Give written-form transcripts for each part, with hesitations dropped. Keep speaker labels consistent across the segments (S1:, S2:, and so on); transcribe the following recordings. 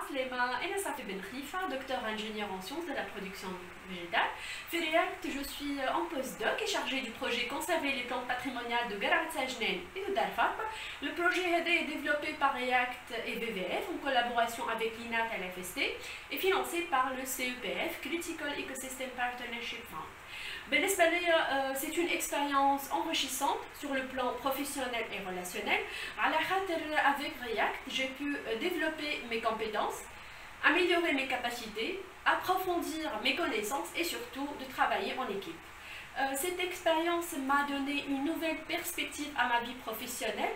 S1: Aslema, et Safi Ben Khalifa, docteur ingénieur en sciences de la production végétale. Für React, je suis en postdoc et chargée du projet Conserver les plantes patrimoniales de Garat Sajnen et de Darfab. Le projet est développé par React et WWF en collaboration avec l'INAT et l'FST et financé par le CEPF, Critical Ecosystem Partnership Fund. C'est une expérience enrichissante sur le plan professionnel et relationnel. Avec React, j'ai pu développer mes compétences, améliorer mes capacités, approfondir mes connaissances et surtout de travailler en équipe. Cette expérience m'a donné une nouvelle perspective à ma vie professionnelle.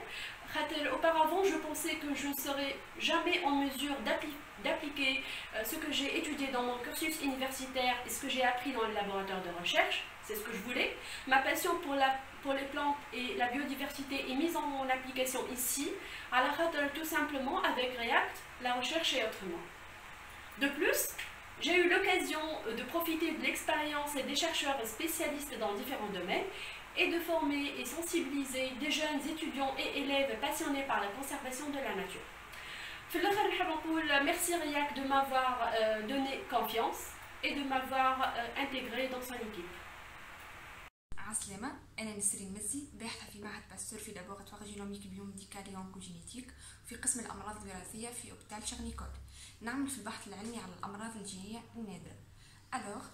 S1: Auparavant, je pensais que je ne serais jamais en mesure d'appliquer ce que j'ai étudié dans mon cursus universitaire et ce que j'ai appris dans le laboratoire de recherche. C'est ce que je voulais. Ma passion pour les plantes et la biodiversité est mise en application ici, tout simplement avec React, la recherche est autrement. De plus, j'ai eu l'occasion de profiter de l'expérience des chercheurs et spécialistes dans différents domaines et de former et sensibiliser des jeunes étudiants et élèves passionnés par la conservation de la nature. Merci React de m'avoir donné confiance et de m'avoir intégré dans son équipe.
S2: عسلامة، أنا نسرين مزي باحثة في معهد باستور في لابوغاتوار جينوميك بيوميديكال وأونكوجينيتيك في قسم الأمراض الوراثية في أوبيتال شارنيكول. نعمل في البحث العلمي على الأمراض الجينية النادرة. Alors,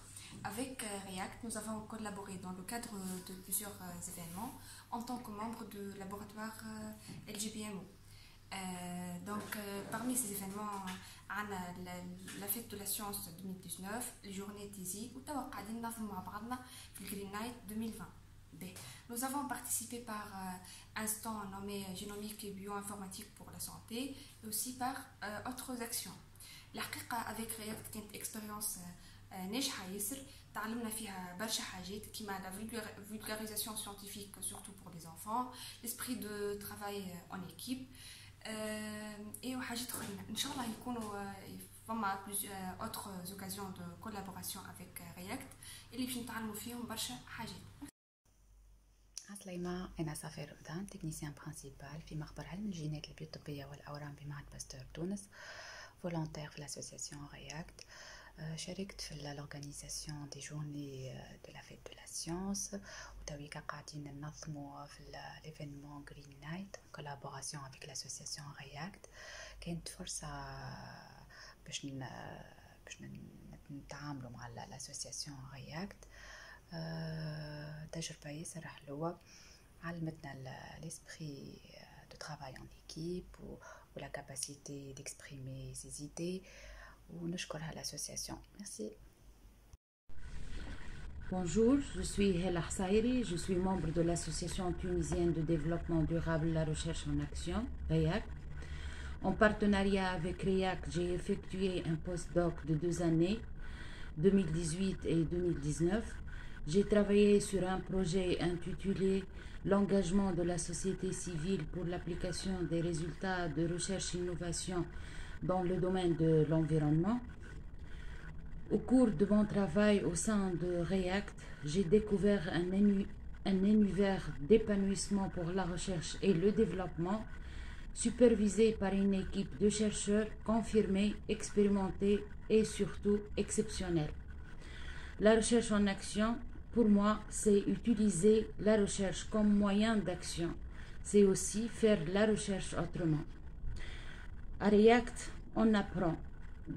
S2: avec React, nous avons collaboré dans le cadre de plusieurs événements en tant que membre du laboratoire LGBMO. Parmi ces événements, on a la fête de la science 2019, les journées TISI, ou قاعدين ننظموا مع بعضنا في Green Night 2020. Nous avons participé par un stand nommé Génomique et Bioinformatique pour la santé et aussi par autres actions. الحقيقة avec React كانت expérience ناجحة ياسر، تعلمنا فيها برشا حاجات كيما la vulgarisation scientifique surtout pour les enfants, l'esprit de travail en équipe et وحاجات أخرين. إن شاء الله يكونوا فما autres occasions de collaboration avec React اللي باش نتعلموا فيهم برشا حاجات.
S3: عسليمة، أنا صافي رمضان، تكنيسيان برانسيبال في مخبر علم الجينات البيوطبية والأورام بمعهد باستور تونس، فولونتير في l'association React. شاركت في l'organisation des journées de la fête de la science وتويكا قاعدين ننظموا في l'événement Green Night en collaboration avec l'association React. كانت فرصة باش نتعاملوا مع l'association React. تجربة ياسر حلوة، علمتنا l'esprit de travail en équipe ou la capacité d'exprimer ses idées. ونشكرها l'association. Merci.
S4: Bonjour, je suis Hela Hsairi, je suis membre de l'association tunisienne de développement durable La Recherche en Action, React. En partenariat avec React, j'ai effectué un postdoc de 2 années, 2018 et 2019. J'ai travaillé sur un projet intitulé L'engagement de la société civile pour l'application des résultats de recherche-innovation dans le domaine de l'environnement. Au cours de mon travail au sein de React, j'ai découvert un univers d'épanouissement pour la recherche et le développement, supervisé par une équipe de chercheurs confirmés, expérimentés et surtout exceptionnels. La recherche en action, pour moi, c'est utiliser la recherche comme moyen d'action. C'est aussi faire la recherche autrement. À React, on apprend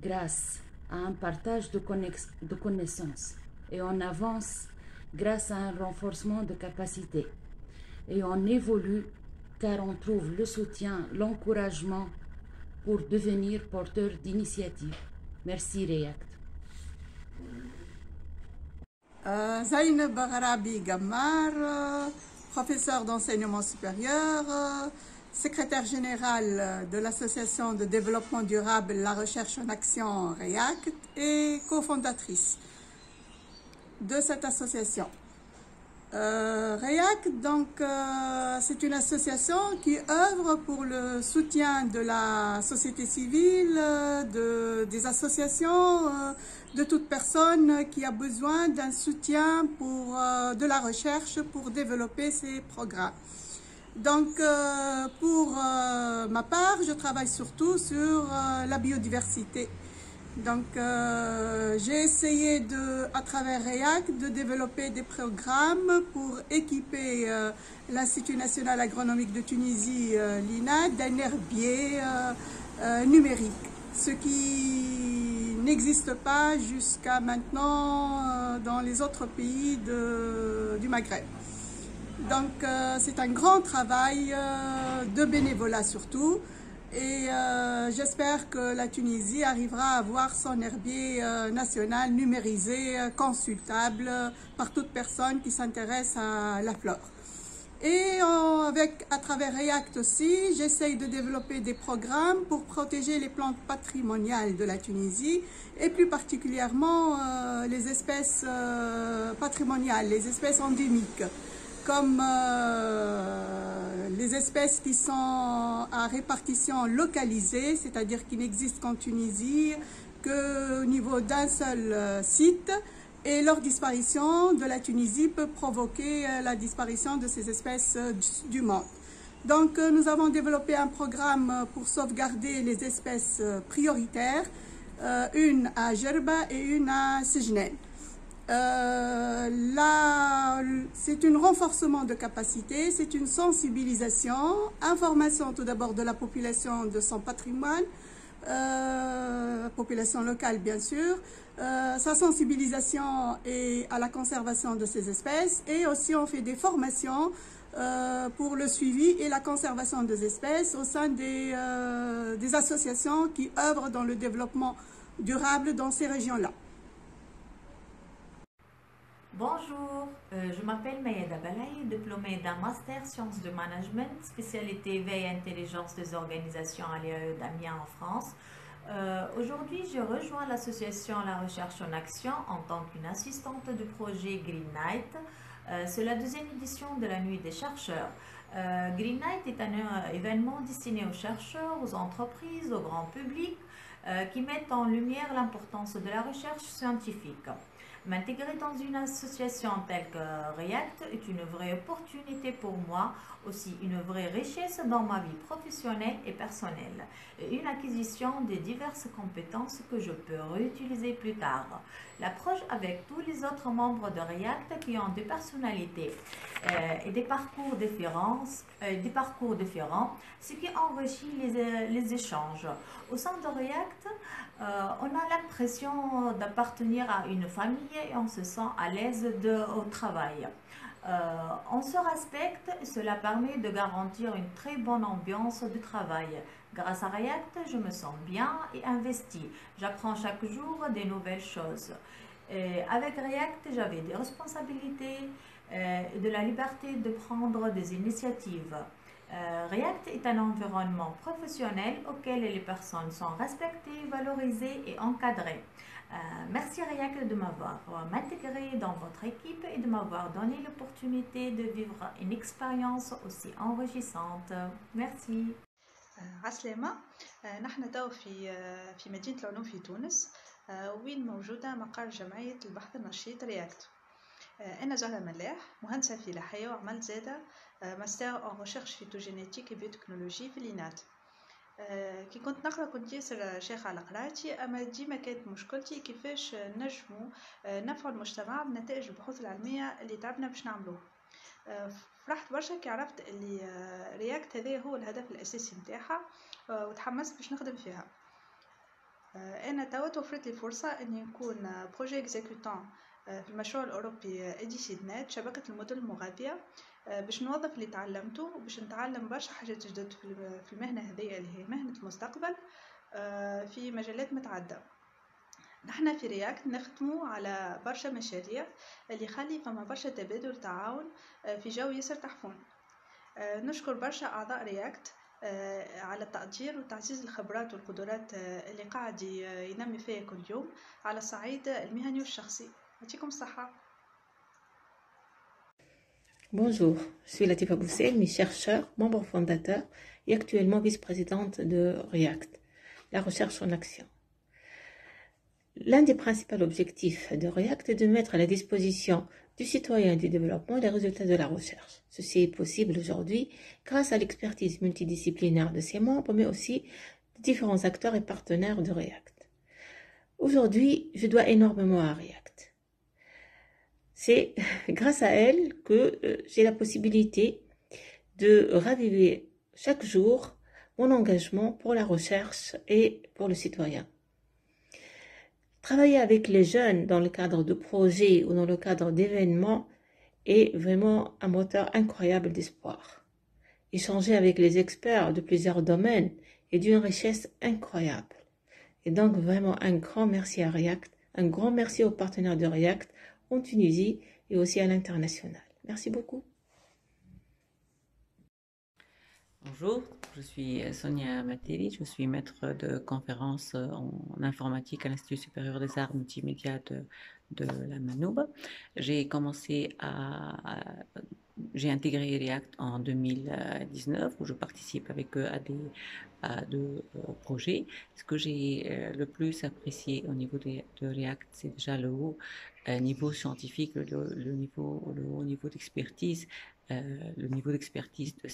S4: grâce à un partage de connaissances et on avance grâce à un renforcement de capacités. Et on évolue car on trouve le soutien, l'encouragement pour devenir porteur d'initiatives. Merci React.
S5: Zainab Gharabi Gammar, professeur d'enseignement supérieur, secrétaire générale de l'association de développement durable La Recherche en Action React et cofondatrice de cette association. React, c'est une association qui œuvre pour le soutien de la société civile, des associations, de toute personne qui a besoin d'un soutien de la recherche pour développer ses programmes. Donc, pour ma part, je travaille surtout sur la biodiversité. Donc, j'ai essayé à travers REACT de développer des programmes pour équiper l'Institut national agronomique de Tunisie, l'INAT, d'un herbier numérique, ce qui n'existe pas jusqu'à maintenant dans les autres pays du Maghreb. Donc, c'est un grand travail de bénévolat surtout. Et j'espère que la Tunisie arrivera à avoir son herbier national numérisé, consultable par toute personne qui s'intéresse à la flore. Et à travers REACT aussi, j'essaye de développer des programmes pour protéger les plantes patrimoniales de la Tunisie et plus particulièrement les espèces patrimoniales, les espèces endémiques, comme les espèces qui sont à répartition localisée, c'est-à-dire qui n'existent qu'en Tunisie, qu'au niveau d'un seul site, et leur disparition de la Tunisie peut provoquer la disparition de ces espèces du monde. Donc nous avons développé un programme pour sauvegarder les espèces prioritaires, une à Jerba et une à Sejnen. C'est un renforcement de capacité, c'est une sensibilisation, information tout d'abord de la population de son patrimoine, population locale bien sûr, sa sensibilisation et à la conservation de ces espèces, et aussi on fait des formations pour le suivi et la conservation des espèces au sein des associations qui œuvrent dans le développement durable dans ces régions-là.
S6: Bonjour, je m'appelle Mayeda Balaï, diplômée d'un master sciences de management, spécialité veille et intelligence des organisations à l'IAE d'Amiens en France. Aujourd'hui, je rejoins l'association La Recherche en Action en tant qu'une assistante du projet Green Night. C'est la deuxième édition de la Nuit des chercheurs. Green Night est un événement destiné aux chercheurs, aux entreprises, au grand public, qui mettent en lumière l'importance de la recherche scientifique. M'intégrer dans une association telle que REACT est une vraie opportunité pour moi, aussi une vraie richesse dans ma vie professionnelle et personnelle, et une acquisition de diverses compétences que je peux réutiliser plus tard. L'approche avec tous les autres membres de REACT qui ont des personnalités et des parcours différents, ce qui enrichit les échanges. Au sein de REACT, on a l'impression d'appartenir à une famille et on se sent à l'aise au travail. On se respecte et cela permet de garantir une très bonne ambiance de travail. Grâce à REACT, je me sens bien et investie. J'apprends chaque jour des nouvelles choses. Et avec REACT, j'avais des responsabilités et de la liberté de prendre des initiatives. REACT est un environnement professionnel auquel les personnes sont respectées, valorisées et encadrées. Merci REACT de m'avoir intégré dans votre équipe et de m'avoir donné l'opportunité de vivre une expérience aussi enrichissante. Merci.
S7: عسلامة. نحن تو في مدينة العلوم في تونس، وين موجودة مقر جمعية البحث النشيط رياكت. أنا زهرة ملاح، مهندسة فلاحية، وعملت زادة ماستر أون ريشيرش فيتوجينيتيك وبيوتكنولوجي في الإنات. كي كنت نقرا كنت ياسر شيخة على قراءتي، أما ديما كانت مشكلتي كيفاش نجمو نفعوا المجتمع بنتائج البحوث العلمية اللي تعبنا باش نعملوه. فرحت برشا كي عرفت اللي رياكت هذا هو الهدف الأساسي متاعها، وتحمست باش نخدم فيها. أنا توا توفرت لي فرصة أني نكون بروجي إكزيكوتون في المشروع الأوروبي إديسيدنات، شبكة المدن المغذية، باش نوظف اللي تعلمته وباش نتعلم برشا حاجات جدد في المهنة هذه اللي هي مهنة المستقبل في مجالات متعددة. نحن في رياكت نخدموا على برشا مشاريع اللي يخلي فما برشا تبادل تعاون في جو ياسر تحفون. نشكر برشا أعضاء رياكت على التقدير وتعزيز الخبرات والقدرات اللي قاعد ينمي فيها كل يوم على الصعيد المهني والشخصي. يعطيكم الصحة.
S8: Bonjour, je suis Latifa Bousselmi, chercheur, membre fondateur et actuellement vice-présidente de REACT, la recherche en action. l'un des principaux objectifs de REACT est de mettre à la disposition du citoyen et du développement les résultats de la recherche. Ceci est possible aujourd'hui grâce à l'expertise multidisciplinaire de ses membres, mais aussi de différents acteurs et partenaires de REACT. Aujourd'hui, je dois énormément à REACT. C'est grâce à elle que j'ai la possibilité de raviver chaque jour mon engagement pour la recherche et pour le citoyen. Travailler avec les jeunes dans le cadre de projets ou dans le cadre d'événements est vraiment un moteur incroyable d'espoir. Échanger avec les experts de plusieurs domaines est d'une richesse incroyable. Et donc vraiment un grand merci à REACT, un grand merci aux partenaires de REACT en Tunisie et aussi à l'international. Merci beaucoup.
S9: Bonjour, je suis Sonia Materi, je suis maître de conférence en informatique à l'Institut supérieur des arts multimédia de la Manoub. J'ai intégré REACT en 2019 où je participe avec eux à deux projets. Ce que j'ai le plus apprécié au niveau de REACT, c'est déjà le haut niveau scientifique, le haut niveau d'expertise. Le niveau d'expertise de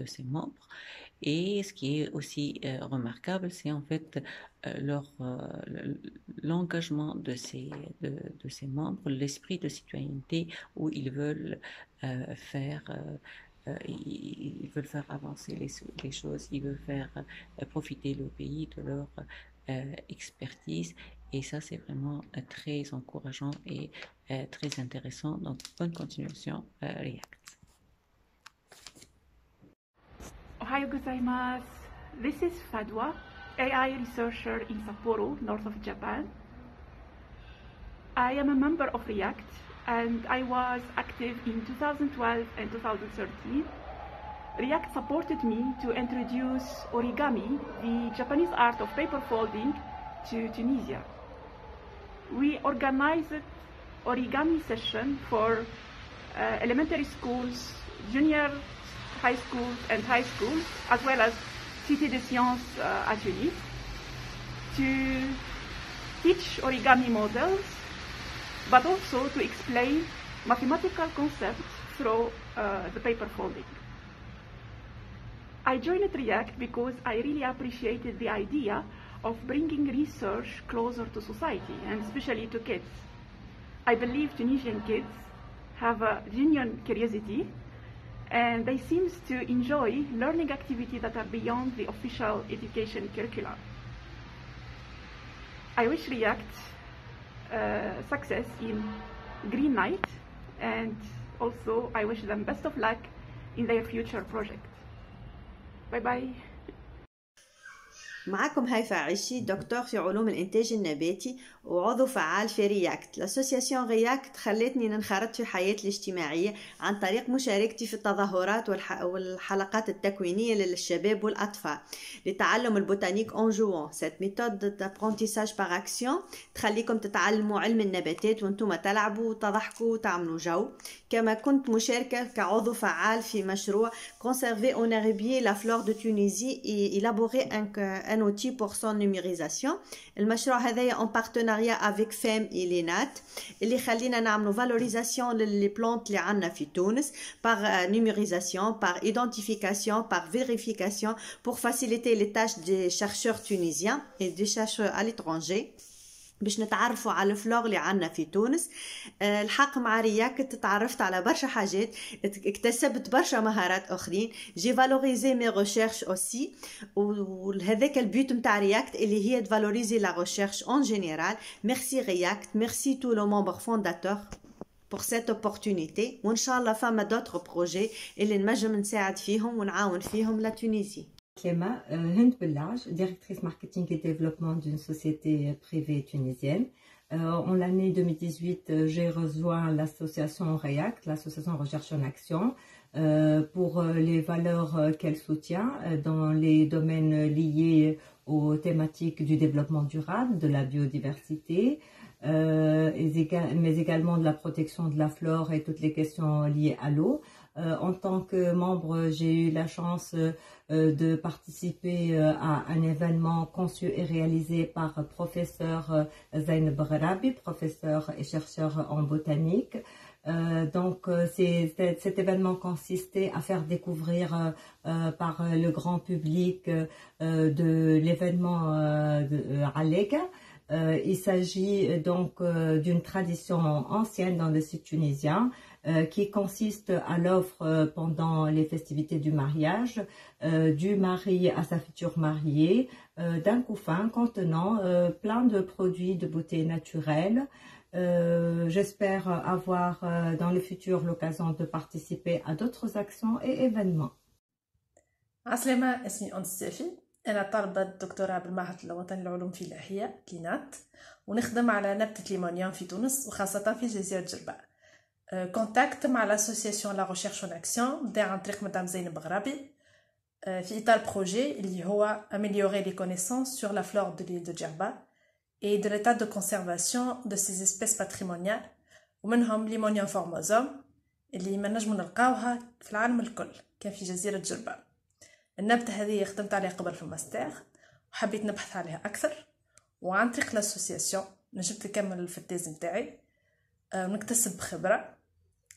S9: ses membres. Et ce qui est aussi remarquable, c'est en fait l'engagement de ces membres, l'esprit de citoyenneté où ils veulent faire avancer les choses, ils veulent faire profiter le pays de leur expertise. Et ça, c'est vraiment très encourageant et très intéressant. Donc, bonne continuation, REACT.
S10: Ohayou gozaimasu. This is Fadwa, AI researcher in Sapporo, north of Japan. I am a member of REACT and I was active in 2012 and 2013. REACT supported me to introduce origami, the Japanese art of paper folding, to Tunisia. We organized origami session for elementary schools, junior high schools and high schools, as well as Cité des Sciences ateliers, to teach origami models, but also to explain mathematical concepts through the paper folding. I joined REACT because I really appreciated the idea of bringing research closer to society, and especially to kids. I believe Tunisian kids have a genuine curiosity, and they seem to enjoy learning activities that are beyond the official education curriculum. I wish REACT success in Green Night, and also I wish them best of luck in their future project. Bye bye.
S11: معكم هيفاء عيشي، دكتور في علوم الإنتاج النباتي وعضو فعال في رياكت. لاسوسياسيون رياكت خلتني ننخرط في الحياة الاجتماعية عن طريق مشاركتي في التظاهرات والحلقات التكوينية للشباب والأطفال لتعلم البوتانيك اون جوون. سيت ميثود دابرونتيساج باغ اكسيون تخليكم تتعلموا علم النباتات وانتم تلعبوا وتضحكوا وتعملوا جو. كما كنت مشاركة كعضو فعال في مشروع Conserver en herbier la flore de Tunisie et élaborer un outil pour son numérisation. المشروع هذايا en partenariat avec FEM et l'ENAT اللي خلينا نعملوا valorisation les plantes اللي عنا في تونس par numérisation, par identification, par vérification pour faciliter les tâches des chercheurs tunisiens et des chercheurs à l'étranger. باش نتعرفوا على الفلور اللي عنا في تونس. الحق مع رياكت تعرفت على برشا حاجات، اكتسبت برشا مهارات اخرين. جي فالوريزي مي ريشيرش اوسي، وهذاك البيوت نتاع رياكت اللي هي فالوريزي لا ريشيرش اون جينيرال. ميرسي رياكت، ميرسي تو لو ممبر فونداتور pour cette opportunité. وان شاء الله فما دوتر بروجي اللي نجم نساعد فيهم ونعاون فيهم لا تونيزي.
S12: Cléma Hind Bellage, directrice marketing et développement d'une société privée tunisienne. En l'année 2018, j'ai rejoint l'association REACT, l'association Recherche en Action, pour les valeurs qu'elle soutient dans les domaines liés aux thématiques du développement durable, de la biodiversité, mais également de la protection de la flore et toutes les questions liées à l'eau. En tant que membre, j'ai eu la chance de participer à un événement conçu et réalisé par professeur Zainab Gharabi, professeur et chercheur en botanique. Cet événement consistait à faire découvrir par le grand public de l'événement Alega. Il s'agit donc d'une tradition ancienne dans le sud tunisien qui consiste à l'offre pendant les festivités du mariage du mari à sa future mariée d'un couffin contenant plein de produits de beauté naturelle. J'espère avoir dans le futur l'occasion de participer à d'autres actions et événements.
S13: عسلامة، اسمي أنس سافي. أنا طالبة دكتوراه بالمعهد الوطني للعلوم الفلاحية كلينات، ونخدم على نبتة ليمونيوم في تونس وخاصة في جزيرة جرباء. كونتاكت مع لاسوسياسيون لا ريشيرش اون اكسيون دي عن طريق مدام زينب غرابي في إطار بروجي اللي هو améliorer les connaissances sur la flore de l'île de Djerba et de l'état de conservation de ces espèces patrimoniales ومنهم ليمونيوم فورموزوم اللي ما نجمو نلقاوها في العالم الكل كان في جزيرة جرباء. النبتة هذه خدمت عليها قبل في الماستر وحبيت نبحث عليها أكثر، وعن طريق لاسوسياسيون نجمت نكمل في التيز نتاعي ونكتسب خبرة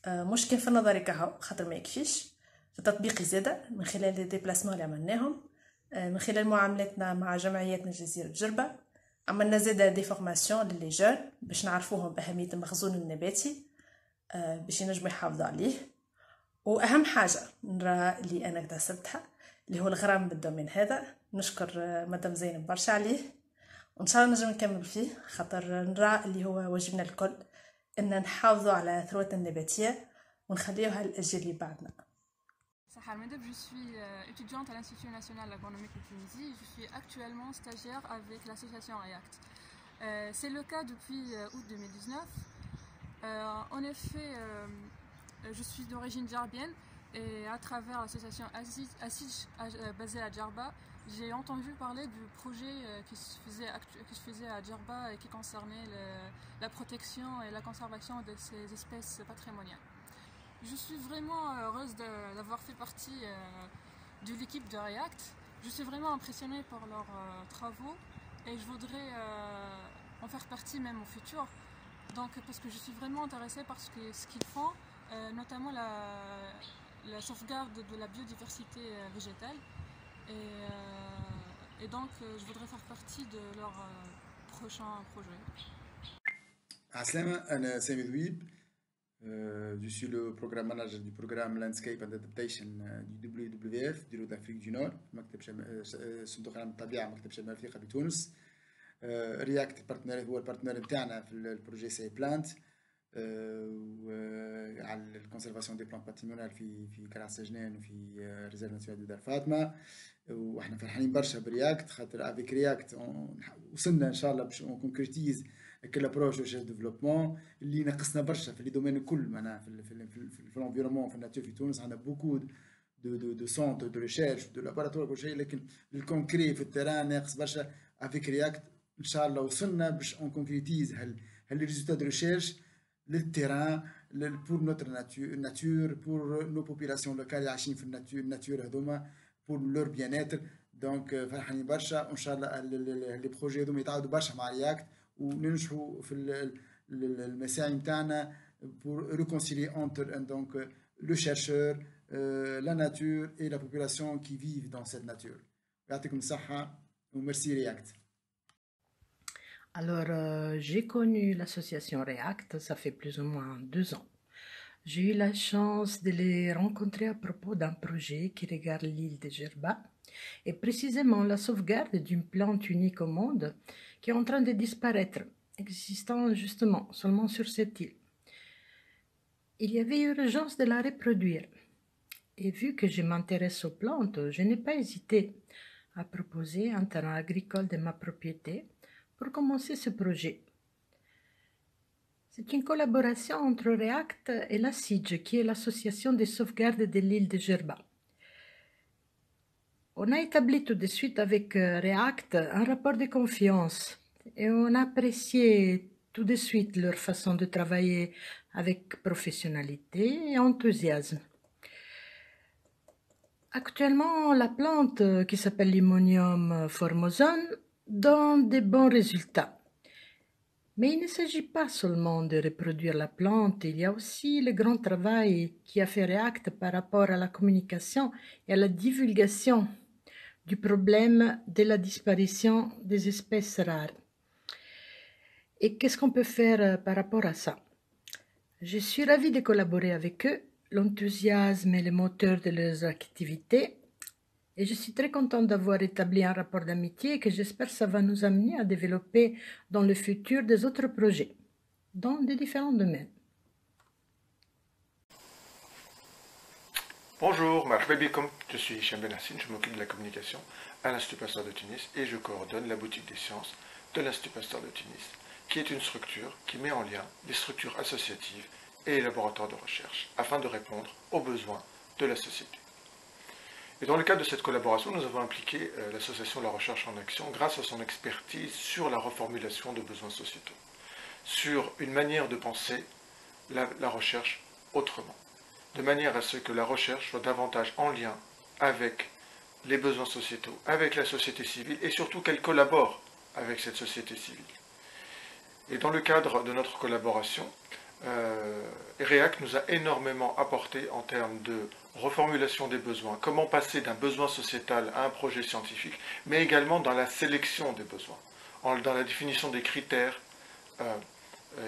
S13: مش كان في النظري كهو خاطر ما يكفيش، في التطبيق زادة من خلال لي ديبلاسمون اللي عملناهم، من خلال معاملتنا مع جمعياتنا جزيرة جرباء. عملنا زادة دي فورماسيون للي جون باش نعرفوهم بأهمية المخزون النباتي باش ينجموا يحافظوا عليه. وأهم حاجة نرى اللي أنا اكتسبتها اللي هو الغرام بالدومين هذا، نشكر مدام زينب برشا عليه، وإن شاء الله نجم نكمل فيه خاطر نرى اللي هو واجبنا الكل أن نحافظوا على ثروتنا النباتية ونخليوها للأجيال اللي بعدنا.
S14: Sahar Medeb, je suis étudiante à l'Institut national agronomique de Tunisie. Je suis actuellement stagiaire avec l'association REACT. C'est le cas depuis août 2019. En effet, je suis d'origine djarbienne et à travers l'association Assij basée à Djerba, j'ai entendu parler du projet qui se faisait à Djerba et qui concernait la protection et la conservation de ces espèces patrimoniales. Je suis vraiment heureuse d'avoir fait partie de l'équipe de REACT. Je suis vraiment impressionnée par leurs travaux et je voudrais en faire partie même au futur. Donc, parce que je suis vraiment intéressée par ce qu'ils font, notamment la sauvegarde de la biodiversité végétale. Et donc, je voudrais faire partie de leur prochain projet.
S15: Aslama, أنا سامي ذويب. Je suis le programme manager du programme Landscape and Adaptation du WWF du Lot d'Afrique du Nord, مكتب صندوق العالم للطبيعة مكتب شمال أفريقيا بتونس. رياكت بارتنر هو البارتنر نتاعنا في البروجي سي بلانت على الكونسيرفاسيون دي بلانت باتريمونيال في قلعة سجنان وفي ريزيرف ناسيونال دار فاطمة. واحنا فرحانين برشا برياكت خاطر افيك رياكت وصلنا ان شاء الله باش اون كونكريتيز كل ابروش ريشيرش ديفلوبمون اللي ناقصنا برشا في لي دومين الكل معناها في الانفيرونمون في الناتور في تونس. عندنا بوكو دو سونتر دو ريشيرش دو لابوراتوار كل شيء، لكن الكونكري في التيران ناقص برشا. افيك رياكت ان شاء الله وصلنا باش اون كونكريتيز هل لي ريزولتا دو ريشيرش للتيران بور نوتر ناتور بور نو بوبيلاسيون لوكال اللي عايشين في الناتور هذوما pour leur bien-être. Donc فرحانين برشا وان شاء الله لي بروجي هذوما يتعاودوا برشا مع رياكت وننجحوا في المساعي نتاعنا pour réconcilier entre donc le chercheur, la nature et la population qui vivent dans cette nature. يعطيكم الصحة وميرسي رياكت.
S16: Alors, j'ai connu l'association REACT, ça fait plus ou moins 2 ans. J'ai eu la chance de les rencontrer à propos d'un projet qui regarde l'île de Djerba et précisément la sauvegarde d'une plante unique au monde qui est en train de disparaître, existant justement seulement sur cette île. Il y avait urgence de la reproduire. Et vu que je m'intéresse aux plantes, je n'ai pas hésité à proposer un terrain agricole de ma propriété pour commencer ce projet. C'est une collaboration entre REACT et l'ASIJ, qui est l'association de sauvegarde de l'île de Djerba. On a établi tout de suite avec REACT un rapport de confiance et on a apprécié tout de suite leur façon de travailler avec professionnalité et enthousiasme. Actuellement, la plante qui s'appelle Limonium formosum donne des bons résultats. Mais il ne s'agit pas seulement de reproduire la plante, il y a aussi le grand travail qui a fait React par rapport à la communication et à la divulgation du problème de la disparition des espèces rares. Et qu'est-ce qu'on peut faire par rapport à ça? Je suis ravie de collaborer avec eux. L'enthousiasme est le moteur de leurs activités. Et je suis très contente d'avoir établi un rapport d'amitié que j'espère que ça va nous amener à développer dans le futur des autres projets, dans des différents domaines.
S17: Bonjour, marhaba bikoum, je suis Hicham Ben Hassine, je m'occupe de la communication à l'Institut Pasteur de Tunis et je coordonne la boutique des sciences de l'Institut Pasteur de Tunis, qui est une structure qui met en lien les structures associatives et les laboratoires de recherche afin de répondre aux besoins de la société. Et dans le cadre de cette collaboration, nous avons impliqué l'association La Recherche en Action grâce à son expertise sur la reformulation de besoins sociétaux, sur une manière de penser la recherche autrement, de manière à ce que la recherche soit davantage en lien avec les besoins sociétaux, avec la société civile et surtout qu'elle collabore avec cette société civile. Et dans le cadre de notre collaboration, React nous a énormément apporté en termes de reformulation des besoins, comment passer d'un besoin sociétal à un projet scientifique, mais également dans la sélection des besoins, dans la définition des critères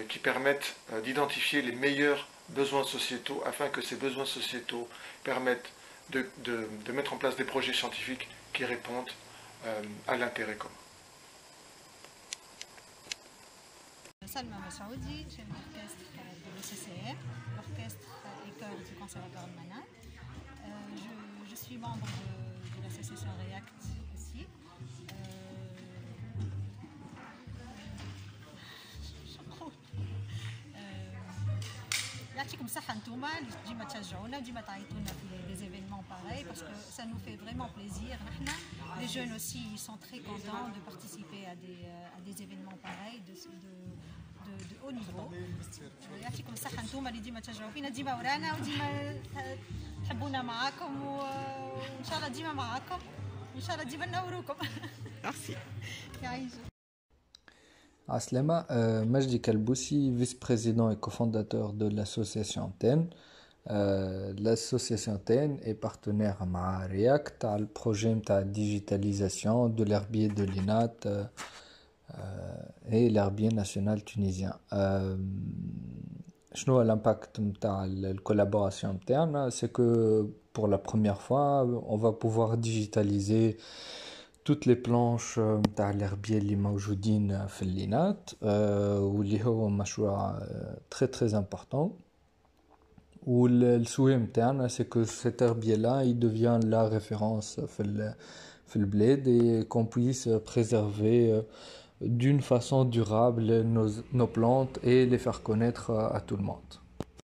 S17: qui permettent d'identifier les meilleurs besoins sociétaux afin que ces besoins sociétaux permettent de mettre en place des projets scientifiques qui répondent à l'intérêt commun.
S18: Salma Massaoudi, chef d'orchestre de l'ECCR, l'orchestre et chœur du Conservatoire de Manat. Je suis membre de l'association React aussi. يعطيكم الصحة نتوما اللي ديما تشجعونا وديما تعيطونا في des événements pareils parce que ça nous fait vraiment plaisir. Les jeunes aussi ils sont très contents de participer à des événements pareils de haut niveau. يعطيكم الصحة نتوما اللي ديما تشجعوا فينا ديما ورانا وديما تحبونا معاكم وإن شاء الله ديما معاكم وإن شاء الله ديما ننوروكم. Merci. يعيشك.
S19: Aslema, Majdi Kalboussi, vice-président et cofondateur de l'association TEN. L'association TEN est partenaire à React, à le projet de digitalisation de l'herbier de l'INAT et l'herbier national tunisien. شنو l'impact de la collaboration interne? C'est que pour la première fois, on va pouvoir digitaliser toutes les planches تاع l'herbier اللي موجودين في اللينات واللي هو مشروع très très important. والسوي نتاعنا c'est que cet herbier là il devient la référence في البلاد et qu'on puisse préserver d'une façon durable nos plantes et les faire connaître à tout le monde.